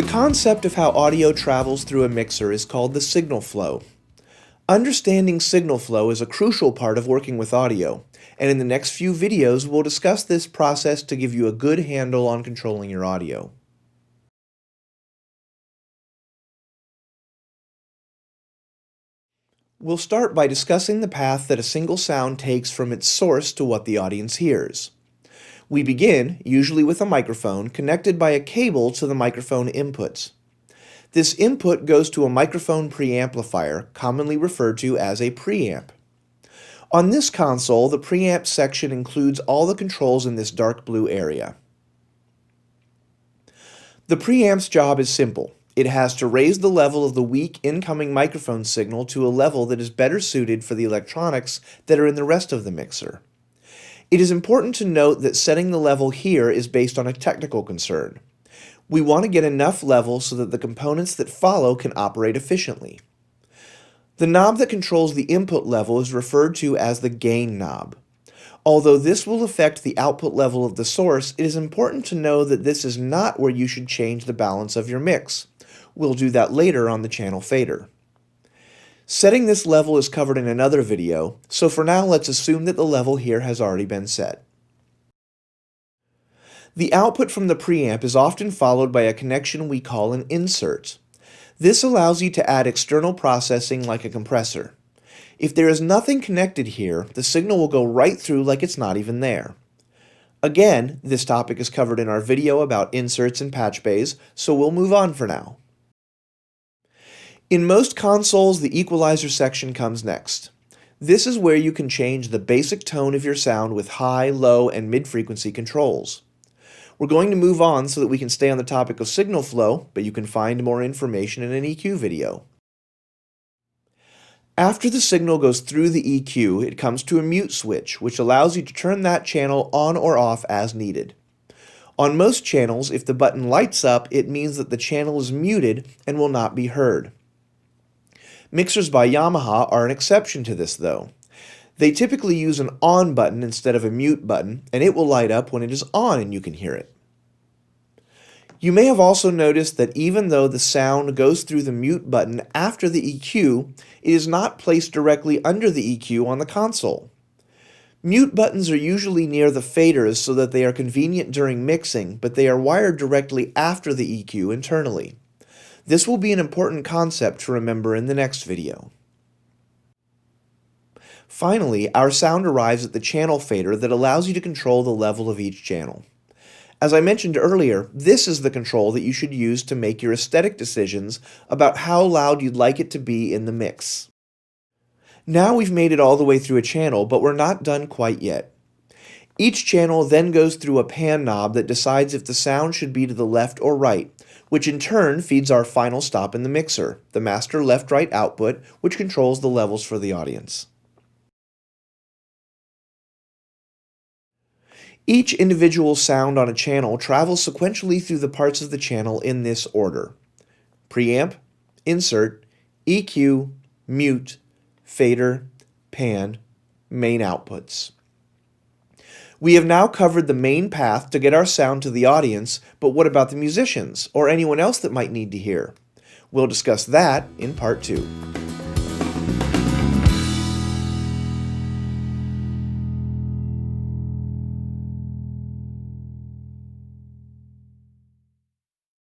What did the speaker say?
The concept of how audio travels through a mixer is called the signal flow. Understanding signal flow is a crucial part of working with audio, and in the next few videos we'll discuss this process to give you a good handle on controlling your audio. We'll start by discussing the path that a single sound takes from its source to what the audience hears. We begin, usually with a microphone, connected by a cable to the microphone inputs. This input goes to a microphone preamplifier, commonly referred to as a preamp. On this console, the preamp section includes all the controls in this dark blue area. The preamp's job is simple. It has to raise the level of the weak incoming microphone signal to a level that is better suited for the electronics that are in the rest of the mixer. It is important to note that setting the level here is based on a technical concern. We want to get enough level so that the components that follow can operate efficiently. The knob that controls the input level is referred to as the gain knob. Although this will affect the output level of the source, it is important to know that this is not where you should change the balance of your mix. We'll do that later on the channel fader. Setting this level is covered in another video, so for now let's assume that the level here has already been set. The output from the preamp is often followed by a connection we call an insert. This allows you to add external processing like a compressor. If there is nothing connected here, the signal will go right through like it's not even there. Again, this topic is covered in our video about inserts and patch bays, so we'll move on for now. In most consoles, the equalizer section comes next. This is where you can change the basic tone of your sound with high, low, and mid-frequency controls. We're going to move on so that we can stay on the topic of signal flow, but you can find more information in an EQ video. After the signal goes through the EQ, it comes to a mute switch, which allows you to turn that channel on or off as needed. On most channels, if the button lights up, it means that the channel is muted and will not be heard. Mixers by Yamaha are an exception to this though. They typically use an on button instead of a mute button, and it will light up when it is on and you can hear it. You may have also noticed that even though the sound goes through the mute button after the EQ, it is not placed directly under the EQ on the console. Mute buttons are usually near the faders so that they are convenient during mixing, but they are wired directly after the EQ internally. This will be an important concept to remember in the next video. Finally, our sound arrives at the channel fader that allows you to control the level of each channel. As I mentioned earlier, this is the control that you should use to make your aesthetic decisions about how loud you'd like it to be in the mix. Now we've made it all the way through a channel, but we're not done quite yet. Each channel then goes through a pan knob that decides if the sound should be to the left or right, which in turn feeds our final stop in the mixer, the master left-right output, which controls the levels for the audience. Each individual sound on a channel travels sequentially through the parts of the channel in this order: preamp, insert, EQ, mute, fader, pan, main outputs. We have now covered the main path to get our sound to the audience, but what about the musicians or anyone else that might need to hear? We'll discuss that in part 2.